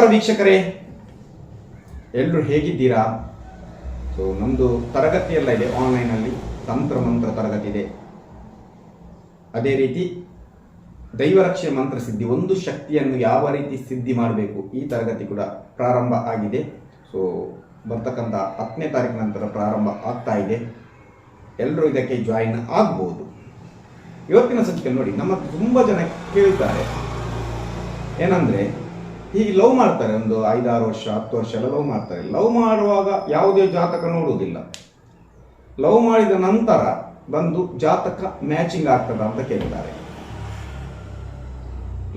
ನಮಸ್ಕಾರ ವೀಕ್ಷಕರೇ, ಎಲ್ಲರೂ ಹೇಗಿದ್ದೀರಾ? ಸೊ ನಮ್ಮದು ತರಗತಿ ಎಲ್ಲ ಇದೆ, ಆನ್ಲೈನಲ್ಲಿ ತಂತ್ರ ಮಂತ್ರ ತರಗತಿ ಇದೆ. ಅದೇ ರೀತಿ ದೈವರಕ್ಷೆ ಮಂತ್ರ ಸಿದ್ಧಿ, ಒಂದು ಶಕ್ತಿಯನ್ನು ಯಾವ ರೀತಿ ಸಿದ್ಧಿ ಮಾಡಬೇಕು, ಈ ತರಗತಿ ಕೂಡ ಪ್ರಾರಂಭ ಆಗಿದೆ. ಸೊ ಬರ್ತಕ್ಕಂಥ 10ನೇ ತಾರೀಕು ನಂತರ ಪ್ರಾರಂಭ ಆಗ್ತಾ ಇದೆ. ಎಲ್ಲರೂ ಇದಕ್ಕೆ ಜಾಯಿನ್ ಆಗ್ಬೋದು. ಇವತ್ತಿನ ಸಂಚಿಕೆ ನೋಡಿ, ನಮ್ಮ ತುಂಬ ಜನ ಕೇಳ್ತಾರೆ ಏನಂದರೆ, ಈ ಲವ್ ಮಾಡ್ತಾರೆ, ಒಂದು 5-6 ವರ್ಷ 10 ವರ್ಷ ಎಲ್ಲ ಲವ್ ಮಾಡ್ತಾರೆ. ಲವ್ ಮಾಡುವಾಗ ಯಾವುದೇ ಜಾತಕ ನೋಡುವುದಿಲ್ಲ. ಲವ್ ಮಾಡಿದ ನಂತರ ಬಂದು ಜಾತಕ ಮ್ಯಾಚಿಂಗ್ ಆಗ್ತದ ಅಂತ ಕೇಳ್ತಾರೆ.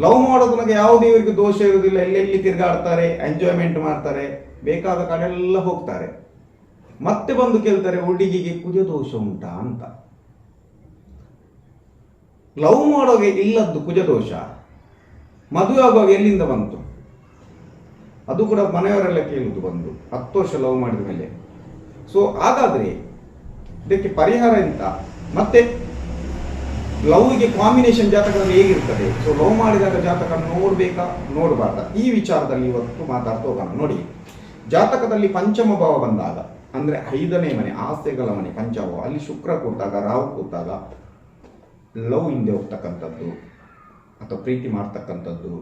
ಲವ್ ಮಾಡೋದು ನನಗೆ ಯಾವುದೇ ಇವರಿಗೆ ದೋಷ ಇರುವುದಿಲ್ಲ, ಎಲ್ಲೆಲ್ಲಿ ತಿರುಗಾಡ್ತಾರೆ, ಎಂಜಾಯ್ಮೆಂಟ್ ಮಾಡ್ತಾರೆ, ಬೇಕಾದ ಕಡೆಲ್ಲ ಹೋಗ್ತಾರೆ. ಮತ್ತೆ ಬಂದು ಕೇಳ್ತಾರೆ, ಹುಡುಗಿಗೆ ಕುಜ ದೋಷ ಉಂಟಾ ಅಂತ. ಲವ್ ಮಾಡೋಗೆ ಇಲ್ಲದ್ದು ಕುಜ ದೋಷ, ಮದುವೆ ಆಗುವಾಗ ಎಲ್ಲಿಂದ ಬಂತು? ಅದು ಕೂಡ ಮನೆಯವರೆಲ್ಲ ಕೇಳುದು ಬಂದು 10 ವರ್ಷ ಲವ್ ಮಾಡಿದ ಮೇಲೆ. ಸೊ ಹಾಗಾದ್ರೆ ಇದಕ್ಕೆ ಪರಿಹಾರ ಎಂತ? ಮತ್ತೆ ಲವ್ಗೆ ಕಾಂಬಿನೇಷನ್ ಜಾತಕದಲ್ಲಿ ಹೇಗಿರ್ತದೆ? ಸೊ ಲವ್ ಮಾಡಿದಾಗ ಜಾತಕ ನೋಡ್ಬೇಕಾ ನೋಡಬಾರ್ದ? ಈ ವಿಚಾರದಲ್ಲಿ ಇವತ್ತು ಮಾತಾಡ್ತಾ ಹೋಗೋಣ. ನೋಡಿ, ಜಾತಕದಲ್ಲಿ ಪಂಚಮ ಭಾವ ಬಂದಾಗ, ಅಂದ್ರೆ 5ನೇ ಮನೆ, ಆಸ್ತಿಗಳ ಮನೆ, ಪಂಚಭಾವ, ಅಲ್ಲಿ ಶುಕ್ರ ಕೂತಾಗ, ರಾಹು ಕೂತಾಗ ಲವ್ ಹಿಂದೆ ಹೋಗ್ತಕ್ಕಂಥದ್ದು ಅಥವಾ ಪ್ರೀತಿ ಮಾಡ್ತಕ್ಕಂಥದ್ದು,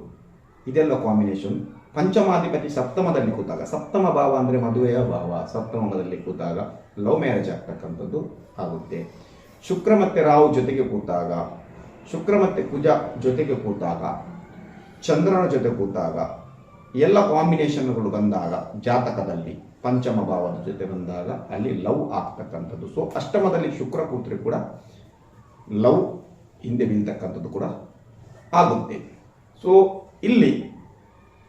ಇದೆಲ್ಲ ಕಾಂಬಿನೇಷನ್. ಪಂಚಮಾಧಿಪತಿ ಸಪ್ತಮದಲ್ಲಿ ಕೂತಾಗ, ಸಪ್ತಮ ಭಾವ ಅಂದರೆ ಮದುವೆಯ ಭಾವ, ಸಪ್ತಮದಲ್ಲಿ ಕೂತಾಗ ಲವ್ ಮ್ಯಾರೇಜ್ ಆಗ್ತಕ್ಕಂಥದ್ದು ಆಗುತ್ತೆ. ಶುಕ್ರ ಮತ್ತೆ ರಾಹು ಜೊತೆಗೆ ಕೂತಾಗ, ಶುಕ್ರ ಮತ್ತೆ ಕುಜ ಜೊತೆಗೆ ಕೂತಾಗ, ಚಂದ್ರನ ಜೊತೆ ಕೂತಾಗ, ಎಲ್ಲ ಕಾಂಬಿನೇಷನ್ಗಳು ಬಂದಾಗ ಜಾತಕದಲ್ಲಿ ಪಂಚಮ ಭಾವದ ಜೊತೆ ಬಂದಾಗ ಅಲ್ಲಿ ಲವ್ ಆಗ್ತಕ್ಕಂಥದ್ದು. ಸೊ ಅಷ್ಟಮದಲ್ಲಿ ಶುಕ್ರ ಕೂತ್ರೆ ಕೂಡ ಲವ್ ಹಿಂದೆ ಬೀಳ್ತಕ್ಕಂಥದ್ದು ಕೂಡ ಆಗುತ್ತೆ. ಸೊ ಇಲ್ಲಿ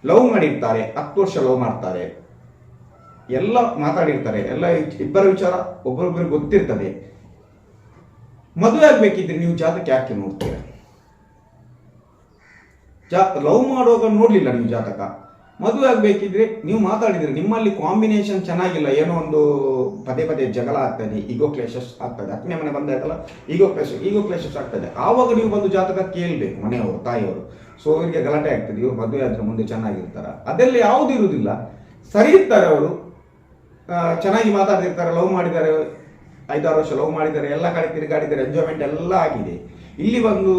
ಲವ್ ಮಾಡಿರ್ತಾರೆ, 10 ವರ್ಷ ಲವ್ ಮಾಡ್ತಾರೆ, ಎಲ್ಲ ಮಾತಾಡಿರ್ತಾರೆ, ಎಲ್ಲ ಇಬ್ಬರ ವಿಚಾರ ಒಬ್ಬರೊಬ್ಬರಿಗೆ ಗೊತ್ತಿರ್ತದೆ. ಮದುವೆ ಆಗ್ಬೇಕಿದ್ರೆ ನೀವು ಜಾತಕ ಯಾಕೆ ನೋಡ್ತೀರ? ಲವ್ ಮಾಡುವಾಗ ನೋಡ್ಲಿಲ್ಲ ನೀವು ಜಾತಕ, ಮದುವೆ ಆಗ್ಬೇಕಿದ್ರೆ ನೀವು ಮಾತಾಡಿದ್ರೆ ನಿಮ್ಮಲ್ಲಿ ಕಾಂಬಿನೇಷನ್ ಚೆನ್ನಾಗಿಲ್ಲ, ಏನೋ ಒಂದು ಪದೇ ಪದೇ ಜಗಳ ಆಗ್ತದೆ, ಈಗೋ ಕ್ಲೇಶಸ್ ಆಗ್ತದೆ. 10ನೇ ಮನೆ ಬಂದಾಯ್ತಲ್ಲ, ಈಗೋ ಕ್ಲೇಶಸ್ ಆಗ್ತದೆ. ಆವಾಗ ನೀವು ಬಂದು ಜಾತಕ ಕೇಳಬೇಕು, ಮನೆಯವರು, ತಾಯಿಯವರು. ಸೊ ಇವರಿಗೆ ಗಲಾಟೆ ಆಗ್ತದೆ, ಇವ್ರು ಮದುವೆ ಆದ್ರೆ ಮುಂದೆ ಚೆನ್ನಾಗಿರ್ತಾರ, ಅದೆಲ್ಲ ಯಾವುದು ಇರುವುದಿಲ್ಲ. ಸರಿ ಇರ್ತಾರೆ ಅವರು, ಚೆನ್ನಾಗಿ ಮಾತಾಡ್ತಿರ್ತಾರೆ, ಲವ್ ಮಾಡಿದ್ದಾರೆ, 5-6 ವರ್ಷ ಲವ್ ಮಾಡಿದ್ದಾರೆ, ಎಲ್ಲ ಕಡೆ ತಿರುಗಾಡಿದ್ದಾರೆ, ಎಂಜಾಯ್ಮೆಂಟ್ ಎಲ್ಲ ಆಗಿದೆ. ಇಲ್ಲಿ ಬಂದು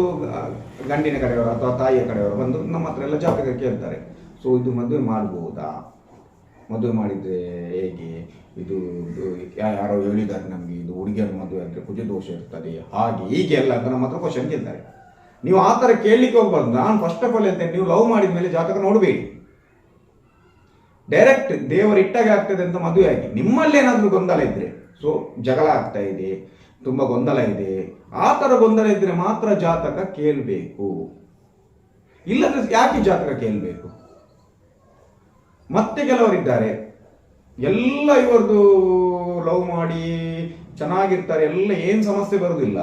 ಗಂಡಿನ ಕಡೆಯವರು ಅಥವಾ ತಾಯಿಯ ಕಡೆಯವರು ಬಂದು ನಮ್ಮ ಹತ್ರ ಎಲ್ಲ ಜಾತಕ ಕೇಳ್ತಾರೆ. ಸೊ ಇದು ಮದುವೆ ಮಾಡ್ಬೋದಾ, ಮದುವೆ ಮಾಡಿದರೆ ಹೇಗೆ, ಇದು ಯಾರೋ ಹೇಳಿದ್ದಾರೆ ನಮಗೆ, ಇದು ಹುಡುಗಿಯನ್ನು ಮದುವೆ ಆದರೆ ಕುಜ ದೋಷ ಇರ್ತದೆ, ಹಾಗೆ ಹೀಗೆ ಎಲ್ಲ ಅಂತ ನಮ್ಮ ಹತ್ರ ಕ್ವಶನ್ ಕೇಳ್ತಾರೆ. ನೀವು ಆ ಥರ ಕೇಳಲಿಕ್ಕೆ ಹೋಗ್ಬಾರ್ದು. ನಾನು ಫಸ್ಟ್ ಆಫ್ ಆಲ್ ಹೇಳ್ತೇನೆ, ನೀವು ಲವ್ ಮಾಡಿದ ಮೇಲೆ ಜಾತಕ ನೋಡಬೇಡಿ, ಡೈರೆಕ್ಟ್ ದೇವರು ಇಟ್ಟಾಗೆ ಆಗ್ತದೆ ಅಂತ ಮದುವೆ ಆಗಿ. ನಿಮ್ಮಲ್ಲಿ ಏನಾದರೂ ಗೊಂದಲ ಇದ್ರೆ, ಸೊ ಜಗಳ ಆಗ್ತಾ ಇದೆ, ತುಂಬ ಗೊಂದಲ ಇದೆ, ಆ ಥರ ಗೊಂದಲ ಇದ್ರೆ ಮಾತ್ರ ಜಾತಕ ಕೇಳಬೇಕು. ಇಲ್ಲದ್ರೆ ಯಾಕೆ ಜಾತಕ ಕೇಳಬೇಕು? ಮತ್ತೆ ಕೆಲವರಿದ್ದಾರೆ, ಎಲ್ಲ ಇವರದು ಲವ್ ಮಾಡಿ ಚೆನ್ನಾಗಿರ್ತಾರೆ, ಎಲ್ಲ ಏನು ಸಮಸ್ಯೆ ಬರೋದಿಲ್ಲ,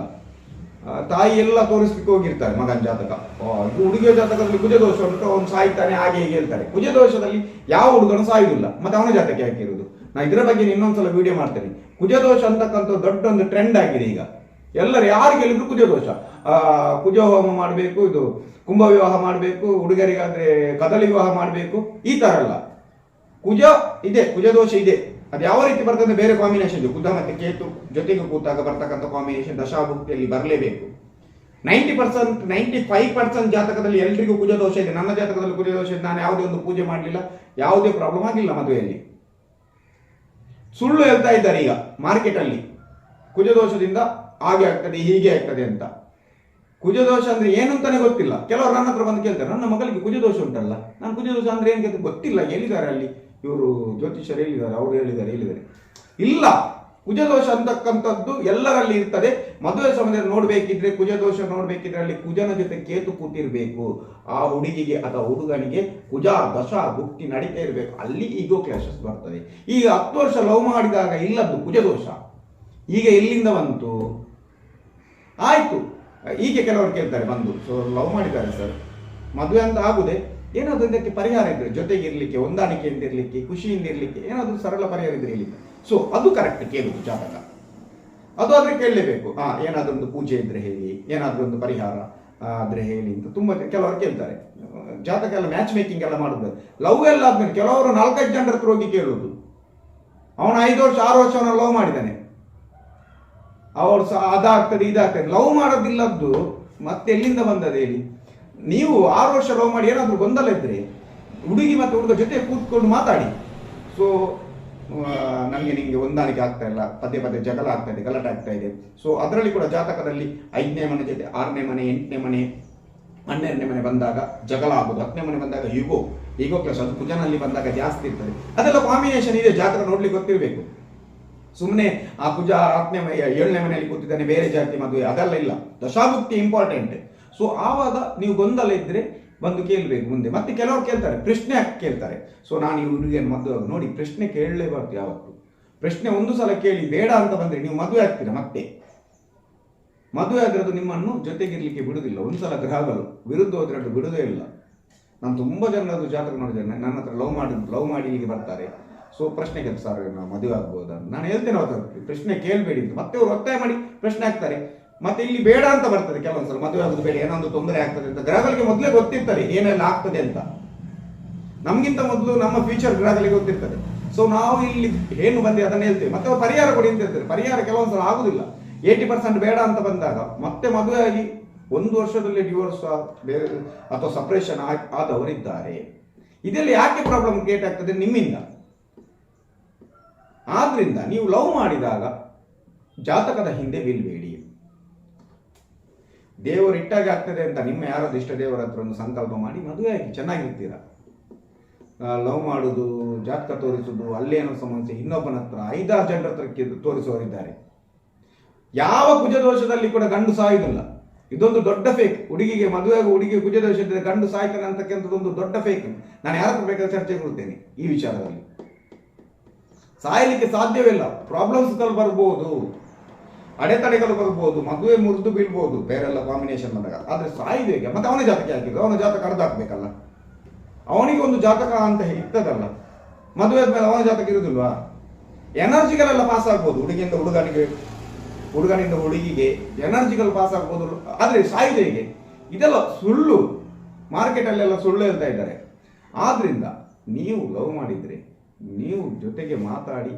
ತಾಯಿ ಎಲ್ಲ ತೋರಿಸ್ಲಿಕ್ಕೆ ಹೋಗಿರ್ತಾರೆ ಮಗನ ಜಾತಕ, ಹುಡುಗಿಯ ಜಾತಕದಲ್ಲಿ ಕುಜದೋಷ ಉಂಟು, ಅವನು ಸಾಯ್ತಾನೆ, ಹಾಗೆ ಹೀಗೆ ಹೇಳ್ತಾರೆ. ಕುಜದೋಷದಲ್ಲಿ ಯಾವ ಹುಡುಗನು ಸಾಯುವುದಿಲ್ಲ, ಮತ್ತೆ ಅವನ ಜಾತಕ ಹಾಕಿರುವುದು. ನಾ ಇದರ ಬಗ್ಗೆ ಇನ್ನೊಂದ್ಸಲ ವಿಡಿಯೋ ಮಾಡ್ತೇನೆ. ಕುಜದೋಷ ಅಂತಕ್ಕಂಥ ದೊಡ್ಡ ಒಂದು ಟ್ರೆಂಡ್ ಆಗಿದೆ ಈಗ. ಎಲ್ಲರೂ ಯಾರು ಕೇಳಿದ್ರು ಕುಜದೋಷ, ಕುಜ ಹೋಮ ಮಾಡಬೇಕು, ಇದು ಕುಂಭ ವಿವಾಹ ಮಾಡಬೇಕು, ಹುಡುಗರಿಗಾದ್ರೆ ಕದಲಿ ವಿವಾಹ ಮಾಡಬೇಕು, ಈ ತರ ಎಲ್ಲ. ಕುಜ ಇದೆ, ಕುಜದೋಷ ಇದೆ, ಅದು ಯಾವ ರೀತಿ ಬರ್ತದೆ, ಬೇರೆ ಕಾಂಬಿನೇಷನ್ ಇದೆ. ಕುಜ ಮತ್ತೆ ಕೇತು ಜೊತೆಗೆ ಕೂತಾಗ ಬರ್ತಕ್ಕಂಥ ಕಾಂಬಿನೇಷನ್ ದಶಾಭುಕ್ತಿಯಲ್ಲಿ ಬರಲೇಬೇಕು. 90% 95% ಜಾತಕದಲ್ಲಿ ಎಲ್ರಿಗೂ ಕುಜದೋಷ ಇದೆ. ನನ್ನ ಜಾತಕದಲ್ಲಿ ಕುಜದೋಷ ಇದೆ, ನಾನು ಯಾವುದೇ ಒಂದು ಪೂಜೆ ಮಾಡಲಿಲ್ಲ, ಯಾವುದೇ ಪ್ರಾಬ್ಲಮ್ ಆಗಿಲ್ಲ ಮದುವೆಯಲ್ಲಿ. ಸುಳ್ಳು ಹೇಳ್ತಾ ಇದ್ದಾರೆ ಈಗ ಮಾರ್ಕೆಟ್ ಅಲ್ಲಿ, ಕುಜದೋಷದಿಂದ ಹಾಗೆ ಆಗ್ತದೆ, ಹೀಗೆ ಆಗ್ತದೆ ಅಂತ. ಕುಜದೋಷ ಅಂದ್ರೆ ಏನು ಅಂತಾನೆ ಗೊತ್ತಿಲ್ಲ. ಕೆಲವರು ನನ್ನ ಹತ್ರ ಬಂದು ಕೇಳ್ತಾರೆ, ನನ್ನ ಮಗಳಿಗೆ ಕುಜದೋಷ ಉಂಟಲ್ಲ, ನಾನು ಕುಜದೋಷ ಅಂದ್ರೆ ಏನು ಗೊತ್ತಿಲ್ಲ, ಹೇಳಿದ್ದಾರೆ ಅಲ್ಲಿ ಇವರು ಜ್ಯೋತಿಷರು ಹೇಳಿದ್ದಾರೆ, ಅವರು ಹೇಳಿದ್ದಾರೆ ಇಲ್ಲ. ಕುಜದೋಷ ಅಂತಕ್ಕಂಥದ್ದು ಎಲ್ಲರಲ್ಲಿ ಇರ್ತದೆ. ಮದುವೆ ಸಮಯದಲ್ಲಿ ನೋಡ್ಬೇಕಿದ್ರೆ, ಕುಜದೋಷ ನೋಡ್ಬೇಕಿದ್ರೆ ಅಲ್ಲಿ ಕುಜನ ಜೊತೆ ಕೇತು ಕೂತಿರ್ಬೇಕು. ಆ ಹುಡುಗಿಗೆ ಅಥವಾ ಹುಡುಗನಿಗೆ ಕುಜ ದಶ ಭುಕ್ತಿ ನಡೀತಾ ಇರಬೇಕು, ಅಲ್ಲಿ ಈಗೋ ಕ್ಲಾಶಸ್ ಬರ್ತದೆ. ಈಗ 10 ವರ್ಷ ಲವ್ ಮಾಡಿದಾಗ ಇಲ್ಲದ್ದು ಕುಜದೋಷ ಈಗ ಎಲ್ಲಿಂದ ಬಂತು? ಆಯ್ತು, ಹೀಗೆ ಕೆಲವರು ಕೇಳ್ತಾರೆ ಬಂದು, ಸೊ ಲವ್ ಮಾಡಿದ್ದಾರೆ ಸರ್, ಮದುವೆ ಅಂತ ಆಗುದೆ, ಏನಾದರೂ ಇದಕ್ಕೆ ಪರಿಹಾರ ಇದ್ರೆ, ಜೊತೆಗಿರ್ಲಿಕ್ಕೆ, ಹೊಂದಾಣಿಕೆಯಿಂದ ಇರಲಿಕ್ಕೆ, ಖುಷಿಯಿಂದ ಇರಲಿಕ್ಕೆ ಏನಾದರೂ ಸರಳ ಪರಿಹಾರ ಇದ್ರೆ ಹೇಳಿ. ಸೊ ಅದು ಕರೆಕ್ಟ್ ಕೇಳುದು ಜಾತಕ, ಅದು ಆದ್ರೆ ಕೇಳಲೇಬೇಕು. ಏನಾದ್ರೂ ಒಂದು ಪೂಜೆ ಇದ್ರೆ ಹೇಳಿ, ಏನಾದ್ರೂ ಒಂದು ಪರಿಹಾರ ಆದ್ರೆ ಹೇಳಿ ಅಂತ ತುಂಬ ಕೆಲವರು ಕೇಳ್ತಾರೆ. ಜಾತಕ ಎಲ್ಲ ಮ್ಯಾಚ್ ಮೇಕಿಂಗ್ ಎಲ್ಲ ಮಾಡುದು. ಲವ್ ಎಲ್ಲ ಆದ್ಮೇಲೆ ಕೆಲವರು 4-5 ಜನರ ಹತ್ರ ಹೋಗಿ ಕೇಳುವುದು. ಅವನು 5 ವರ್ಷ 6 ವರ್ಷ ಅವನ ಲವ್ ಮಾಡಿದ್ದಾನೆ, ಅವಳು ಸಹ ಅದಾಗ್ತದೆ ಇದಾಗ್ತದೆ. ಲವ್ ಮಾಡೋದಿಲ್ಲದ್ದು ಮತ್ತೆ ಎಲ್ಲಿಂದ ಬಂದದ ಹೇಳಿ? ನೀವು 6 ವರ್ಷ ಲವ್ ಮಾಡಿ ಏನಾದರೂ ಗೊಂದಲ ಇದ್ರೆ ಹುಡುಗಿ ಮತ್ತು ಹುಡುಗ ಜೊತೆ ಕೂತ್ಕೊಂಡು ಮಾತಾಡಿ. ಸೊ ನನಗೆ ನಿಮಗೆ ಹೊಂದಾಣಿಕೆ ಆಗ್ತಾ ಇಲ್ಲ, ಪದೇ ಪದೇ ಜಗಳ ಆಗ್ತಾ ಇದೆ, ಗಲಾಟೆ ಆಗ್ತಾ ಇದೆ. ಸೊ ಅದರಲ್ಲಿ ಕೂಡ ಜಾತಕದಲ್ಲಿ 5ನೇ ಮನೆ ಜೊತೆ 6ನೇ ಮನೆ, 8ನೇ ಮನೆ, 12ನೇ ಮನೆ ಬಂದಾಗ ಜಗಳ ಆಗೋದು, 10ನೇ ಮನೆ ಬಂದಾಗ ಈಗೋ ಕ್ಲಾಸ್ ಅದು ಕುಜನಲ್ಲಿ ಬಂದಾಗ ಜಾಸ್ತಿ ಇರ್ತದೆ. ಅದೆಲ್ಲ ಕಾಂಬಿನೇಷನ್ ಇದೆ, ಜಾತಕ ನೋಡ್ಲಿಕ್ಕೆ ಗೊತ್ತಿರಬೇಕು. ಸುಮ್ಮನೆ ಆ ಕುಜ 7ನೇ ಮನೆಯಲ್ಲಿ ಕೂತಿದ್ದಾನೆ ಬೇರೆ ಜಾತಿ ಮದುವೆ ಅದೆಲ್ಲ ಇಲ್ಲ. ದಶಾಭುಕ್ತಿ ಇಂಪಾರ್ಟೆಂಟ್. ಸೊ ಆವಾಗ ನೀವು ಗೊಂದಲ ಇದ್ರೆ ಬಂದು ಕೇಳಬೇಕು ಮುಂದೆ. ಮತ್ತೆ ಕೆಲವರು ಕೇಳ್ತಾರೆ, ಪ್ರಶ್ನೆ ಕೇಳ್ತಾರೆ. ಸೊ ನಾನು ಈ ಹುಡುಗಿಯನ್ನು ಮದುವೆ ನೋಡಿ, ಪ್ರಶ್ನೆ ಕೇಳಲೇಬಾರ್ದು ಯಾವತ್ತು. ಪ್ರಶ್ನೆ ಒಂದು ಸಲ ಕೇಳಿ ಬೇಡ ಅಂತ ಬಂದರೆ ನೀವು ಮದುವೆ ಆಗ್ತೀರಾ. ಮತ್ತೆ ಮದುವೆ ಆಗಿರೋದು ನಿಮ್ಮನ್ನು ಜೊತೆಗಿರ್ಲಿಕ್ಕೆ ಬಿಡುವುದಿಲ್ಲ. ಒಂದ್ಸಲ ಗ್ರಹಗಳು ವಿರುದ್ಧ ಹೋದ್ರೆ ಅದು ಬಿಡುವುದೇ ಇಲ್ಲ. ನಾನು ತುಂಬ ಜನರದ್ದು ಜಾತಕ ನೋಡಿದ್ದೇನೆ. ನನ್ನ ಹತ್ರ ಲವ್ ಮಾಡಿ ಇಲ್ಲಿಗೆ ಬರ್ತಾರೆ. ಸೊ ಪ್ರಶ್ನೆ ಕೇಳ್ತಾರೆ, ಸರ್ ನಾವು ಮದುವೆ ಆಗ್ಬೋದಾ? ನಾನು ಹೇಳ್ತೇನೆ ಅವತ್ತು ಪ್ರಶ್ನೆ ಕೇಳಬೇಡಿ ಅಂತ. ಮತ್ತೆ ಅವರು ಒತ್ತಾಯ ಮಾಡಿ ಪ್ರಶ್ನೆ ಹಾಕ್ತಾರೆ. ಮತ್ತೆ ಇಲ್ಲಿ ಬೇಡ ಅಂತ ಬರ್ತದೆ ಕೆಲವೊಂದ್ಸಲ, ಮದುವೆ ಆಗೋದು ಬೇಡ, ಏನೊಂದು ತೊಂದರೆ ಆಗ್ತದೆ ಅಂತ. ಗ್ರಹಗಳಿಗೆ ಮೊದಲೇ ಗೊತ್ತಿರ್ತಾರೆ ಏನೆಲ್ಲ ಆಗ್ತದೆ ಅಂತ. ನಮಗಿಂತ ಮೊದಲು ನಮ್ಮ ಫ್ಯೂಚರ್ ಗ್ರಹಗಳಿಗೆ ಗೊತ್ತಿರ್ತದೆ. ಸೊ ನಾವು ಇಲ್ಲಿ ಏನು ಬಂದು ಅದನ್ನ ಹೇಳ್ತೇವೆ. ಮತ್ತೆ ಅವ್ರು ಪರಿಹಾರ ಕೊಡಿ ಅಂತ ಹೇಳ್ತಾರೆ. ಪರಿಹಾರ ಕೆಲವೊಂದ್ಸಲ ಆಗುದಿಲ್ಲ. 80% ಬೇಡ ಅಂತ ಬಂದಾಗ ಮತ್ತೆ ಮದುವೆ ಆಗಿ 1 ವರ್ಷದಲ್ಲಿ ಡಿವೋರ್ಸ್ ಬೇರೆ ಅಥವಾ ಸಪರೇಷನ್ ಆದವರಿದ್ದಾರೆ. ಇದೆಲ್ಲ ಯಾಕೆ ಪ್ರಾಬ್ಲಮ್ ಕ್ರಿಯೇಟ್ ಆಗ್ತದೆ? ನಿಮ್ಮಿಂದ. ಆದ್ರಿಂದ ನೀವು ಲವ್ ಮಾಡಿದಾಗ ಜಾತಕದ ಹಿಂದೆ ಬೀಳ್ಬೇಡಿ. ದೇವರು ಇಟ್ಟಾಗೆ ಆಗ್ತದೆ ಅಂತ ನಿಮ್ಮ ಯಾರಾದ್ರೂ ಇಷ್ಟ ದೇವರ ಹತ್ರ ಒಂದು ಸಂಕಲ್ಪ ಮಾಡಿ ಮದುವೆ ಆಗಿ ಚೆನ್ನಾಗಿರ್ತೀರ. ಲವ್ ಮಾಡುದು, ಜಾತಕ ತೋರಿಸುದು, ಅಲ್ಲೇನೋ ಸಮಸ್ಯೆ, ಇನ್ನೊಬ್ಬನ ಹತ್ರ 5-6 ಜನರ ಹತ್ರ ತೋರಿಸುವವರಿದ್ದಾರೆ. ಯಾವ ಕುಜದೋಷದಲ್ಲಿ ಕೂಡ ಗಂಡು ಸಾಯುವುದಿಲ್ಲ. ಇದೊಂದು ದೊಡ್ಡ ಫೇಕ್. ಹುಡುಗಿಗೆ ಮದುವೆ ಹುಡುಗಿ ಕುಜದೋಷ ಇದ್ದರೆ ಗಂಡು ಸಾಯ್ತಾನೆ ಅಂತಕ್ಕಂಥದ್ದೊಂದು ದೊಡ್ಡ ಫೇಕ್. ನಾನು ಯಾರ ಹತ್ರ ಬೇಕಾದ್ರೆ ಚರ್ಚೆ ಕೊಡ್ತೇನೆ ಈ ವಿಚಾರದಲ್ಲಿ. ಸಾಯಲಿಕ್ಕೆ ಸಾಧ್ಯವಿಲ್ಲ. ಪ್ರಾಬ್ಲಮ್ಸ್ಗಳು ಬರ್ಬೋದು, ಅಡೆತಡೆಗಳು ಬರ್ಬೋದು, ಮದುವೆ ಮುರಿದು ಬೀಳ್ಬೋದು, ಬೇರೆಲ್ಲ ಕಾಂಬಿನೇಷನ್ ಬಂದಾಗ. ಆದ್ರೆ ಸಾಯ್ಬೇಕೆ ಮತ್ತೆ ಅವನ ಜಾತಕ ಹಾಕಿದ್ರು, ಅವನ ಜಾತಕ ಅರ್ಧ ಹಾಕ್ಬೇಕಲ್ಲ. ಅವನಿಗೆ ಒಂದು ಜಾತಕ ಅಂತ ಇರ್ತದಲ್ಲ. ಮದುವೆ ಆದ್ಮೇಲೆ ಅವನ ಜಾತಕ ಇರುದಿಲ್ವಾ? ಎನರ್ಜಿಗಳೆಲ್ಲ ಪಾಸ್ ಆಗ್ಬೋದು. ಹುಡುಗಿಯಿಂದ ಹುಡುಗನಿಗೆ, ಹುಡುಗನಿಂದ ಹುಡುಗಿಗೆ ಎನರ್ಜಿಗಳು ಪಾಸ್ ಆಗ್ಬೋದು. ಆದ್ರೆ ಸಾಯುದು ಹೇಗೆ? ಇದೆಲ್ಲ ಸುಳ್ಳು. ಮಾರ್ಕೆಟಲ್ಲೆಲ್ಲ ಸುಳ್ಳು ಹೇಳ್ತಾ ಇದ್ದಾರೆ. ಆದ್ರಿಂದ ನೀವು ಲವ್ ಮಾಡಿದ್ರೆ ನೀವು ಜೊತೆಗೆ ಮಾತಾಡಿ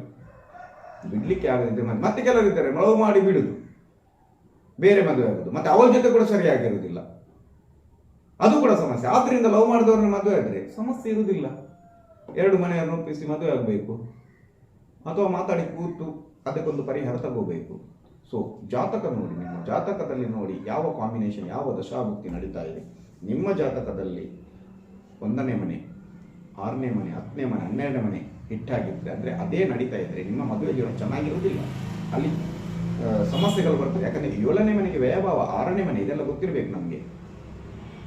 ಬಿಡ್ಲಿಕ್ಕೆ ಆಗದಿದ್ರೆ ಮತ್ತೆ ಕೆಲವರು ಇದ್ದಾರೆ ಲವ್ ಮಾಡಿ ಬಿಡುದು, ಬೇರೆ ಮದುವೆ ಆಗುದು, ಮತ್ತೆ ಅವಳ ಜೊತೆ ಕೂಡ ಸರಿಯಾಗಿರುವುದಿಲ್ಲ, ಅದು ಕೂಡ ಸಮಸ್ಯೆ. ಆದ್ರಿಂದ ಲವ್ ಮಾಡಿದವ್ರನ್ನ ಮದುವೆ ಆದ್ರೆ ಸಮಸ್ಯೆ ಇರುವುದಿಲ್ಲ. 2 ಮನೆಯನ್ನು ಒಪ್ಪಿಸಿ ಮದುವೆ ಆಗಬೇಕು, ಅಥವಾ ಮಾತಾಡಿ ಕೂತು ಅದಕ್ಕೊಂದು ಪರಿಹಾರ ತಗೋಬೇಕು. ಸೊ ಜಾತಕ ನೋಡಿ, ನಿಮ್ಮ ಜಾತಕದಲ್ಲಿ ನೋಡಿ ಯಾವ ಕಾಂಬಿನೇಷನ್, ಯಾವ ದಶಾಭುಕ್ತಿ ನಡೀತಾ ಇದೆ. ನಿಮ್ಮ ಜಾತಕದಲ್ಲಿ 1ನೇ ಮನೆ, 6ನೇ ಮನೆ, 10ನೇ ಮನೆ, 12ನೇ ಮನೆ ಹಿಟ್ಟಾಗಿದ್ರೆ ಅಂದರೆ ಅದೇ ನಡೀತಾ ಇದ್ರೆ ನಿಮ್ಮ ಮದುವೆ ಜೀವನ ಚೆನ್ನಾಗಿರುವುದಿಲ್ಲ. ಅಲ್ಲಿ ಸಮಸ್ಯೆಗಳು ಬರ್ತದೆ. ಯಾಕಂದರೆ 7ನೇ ಮನೆಗೆ ವ್ಯಯಭಾವ, 6ನೇ ಮನೆ, ಇದೆಲ್ಲ ಗೊತ್ತಿರಬೇಕು ನಮಗೆ.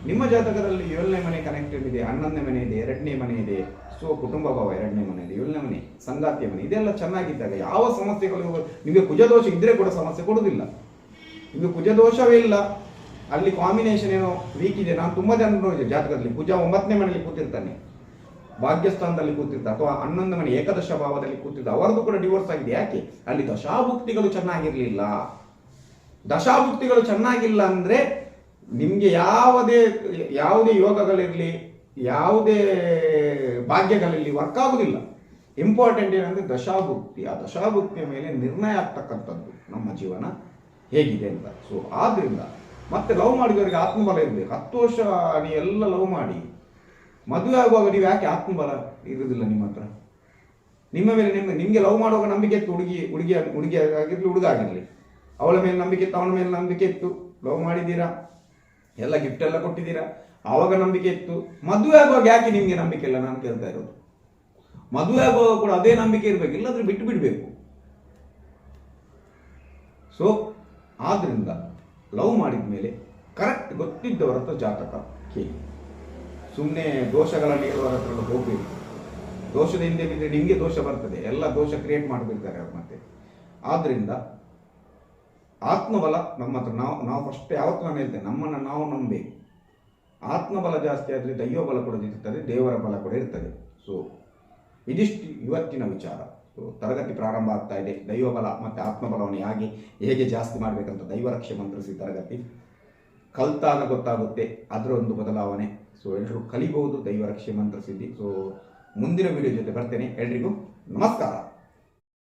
ನಿಮ್ಮ ಜಾತಕದಲ್ಲಿ 7ನೇ ಮನೆ ಕನೆಕ್ಟೆಡ್ ಇದೆ, 11ನೇ ಮನೆ ಇದೆ, 2ನೇ ಮನೆ ಇದೆ. ಸೊ ಕುಟುಂಬ ಭಾವ 2ನೇ ಮನೆ ಇದೆ, 7ನೇ ಮನೆ, ಸಂಗಾತಿಯ ಮನೆ, ಇದೆಲ್ಲ ಚೆನ್ನಾಗಿದ್ದಾಗ ಯಾವ ಸಮಸ್ಯೆಗಳು ನಿಮಗೆ ಕುಜದೋಷ ಇದ್ರೆ ಕೂಡ ಸಮಸ್ಯೆ ಕೊಡುವುದಿಲ್ಲ. ನಿಮಗೆ ಕುಜದೋಷವೇ ಇಲ್ಲ, ಅಲ್ಲಿ ಕಾಂಬಿನೇಷನ್ ಏನೋ ವೀಕ್ ಇದೆ. ನಾನು ತುಂಬ ಜನ ನೋಡಿದೆ ಜಾತಕದಲ್ಲಿ ಕುಜ 9ನೇ ಮನೆಯಲ್ಲಿ ಕೂತಿರ್ತಾನೆ, ಭಾಗ್ಯಸ್ಥಾನದಲ್ಲಿ ಕೂತಿರ್ತಾರೆ, ಅಥವಾ 11ನೇ ಮನೆ ಏಕದಶ ಭಾವದಲ್ಲಿ ಕೂತಿರ್ತಾರೆ, ಅವರದ್ದು ಕೂಡ ಡಿವೋರ್ಸ್ ಆಗಿದೆ. ಯಾಕೆ? ಅಲ್ಲಿ ದಶಾಭುಕ್ತಿಗಳು ಚೆನ್ನಾಗಿರ್ಲಿಲ್ಲ. ದಶಾಭುಕ್ತಿಗಳು ಚೆನ್ನಾಗಿಲ್ಲ ಅಂದ್ರೆ ನಿಮ್ಗೆ ಯಾವುದೇ ಯೋಗಗಳಿರಲಿ, ಯಾವುದೇ ಭಾಗ್ಯಗಳಲ್ಲಿ ವರ್ಕ್ ಆಗುದಿಲ್ಲ. ಇಂಪಾರ್ಟೆಂಟ್ ಏನಂದ್ರೆ ದಶಾಭುಕ್ತಿ. ಆ ದಶಾಭುಕ್ತಿಯ ಮೇಲೆ ನಿರ್ಣಯ ಆಗ್ತಕ್ಕಂಥದ್ದು ನಮ್ಮ ಜೀವನ ಹೇಗಿದೆ ಅಂತ. ಸೊ ಆದ್ರಿಂದ ಮತ್ತೆ ಲವ್ ಮಾಡಿದವರಿಗೆ ಆತ್ಮಬಲ ಇರಬೇಕು. 10 ವರ್ಷ ನೀವು ಎಲ್ಲ ಲವ್ ಮಾಡಿ ಮದುವೆ ಆಗುವಾಗ ನೀವು ಯಾಕೆ ಆತ್ಮಬಲ ಇರುವುದಿಲ್ಲ ನಿಮ್ಮ ಹತ್ರ? ನಿಮ್ಮ ಮೇಲೆ ನಿಮಗೆ ಲವ್ ಮಾಡುವಾಗ ನಂಬಿಕೆ ಇತ್ತು. ಹುಡುಗಿ ಆಗಿರ್ಲಿ, ಹುಡುಗ ಆಗಿರಲಿ, ಅವಳ ಮೇಲೆ ನಂಬಿಕೆ ಇತ್ತು, ಅವನ ಮೇಲೆ ನಂಬಿಕೆ ಇತ್ತು. ಲವ್ ಮಾಡಿದ್ದೀರಾ, ಎಲ್ಲ ಗಿಫ್ಟ್ ಎಲ್ಲ ಕೊಟ್ಟಿದ್ದೀರಾ, ಆವಾಗ ನಂಬಿಕೆ ಇತ್ತು. ಮದುವೆ ಆಗುವಾಗ ಯಾಕೆ ನಿಮಗೆ ನಂಬಿಕೆ ಇಲ್ಲ? ನಾನು ಕೇಳ್ತಾ ಇರೋದು. ಮದುವೆ ಆಗುವಾಗ ಕೂಡ ಅದೇ ನಂಬಿಕೆ ಇರಬೇಕು, ಇಲ್ಲಾಂದ್ರೆ ಬಿಟ್ಟು ಬಿಡಬೇಕು. ಸೊ ಆದ್ರಿಂದ ಲವ್ ಮಾಡಿದ ಮೇಲೆ ಕರೆಕ್ಟ್ ಗೊತ್ತಿದ್ದವರ ಹತ್ರ ಜಾತಕ ಕೇಳಿ. ಸುಮ್ಮನೆ ದೋಷಗಳನ್ನು ಇರುವವರ ಹತ್ರ ಹೋಗ್ಬೇಕು. ದೋಷದ ಹಿಂದೆ ಬಿದ್ದರೆ ನಿಮಗೆ ದೋಷ ಬರ್ತದೆ, ಎಲ್ಲ ದೋಷ ಕ್ರಿಯೇಟ್ ಮಾಡಿಬಿಡ್ತಾರೆ ಅವ್ರು ಮತ್ತೆ. ಆದ್ರಿಂದ ಆತ್ಮಬಲ ನಮ್ಮ ಹತ್ರ ನಾವು ಫಸ್ಟ್ ಯಾವತ್ತು ನಾನು ಹೇಳ್ತೇನೆ, ನಮ್ಮನ್ನು ನಾವು ನಂಬಬೇಕು. ಆತ್ಮಬಲ ಜಾಸ್ತಿ ಆದರೆ ದೈವಬಲ ಕೂಡ ಇರ್ತದೆ, ದೇವರ ಬಲ ಕೂಡ ಇರ್ತದೆ. ಸೊ ಇದಿಷ್ಟು ಇವತ್ತಿನ ವಿಚಾರ. ಸೊ ತರಗತಿ ಪ್ರಾರಂಭ ಆಗ್ತಾ ಇದೆ. ದೈವಬಲ ಮತ್ತು ಆತ್ಮಬಲವನ್ನು ಹೇಗೆ ಜಾಸ್ತಿ ಮಾಡಬೇಕಂತ ದೈವರಕ್ಷೆ ಮಂತ್ರಿಸಿ ತರಗತಿ ಕಲ್ತಾಗ ಗೊತ್ತಾಗುತ್ತೆ ಅದರ ಒಂದು ಬದಲಾವಣೆ. ಸೊ ಎಲ್ಲರೂ ಕಲಿಬಹುದು ದೈವ ರಕ್ಷೆ ಮಂತ್ರ ಸಿದ್ಧಿ. ಸೊ ಮುಂದಿನ ವಿಡಿಯೋ ಜೊತೆ ಬರ್ತೇನೆ. ಎಲ್ರಿಗೂ ನಮಸ್ಕಾರ.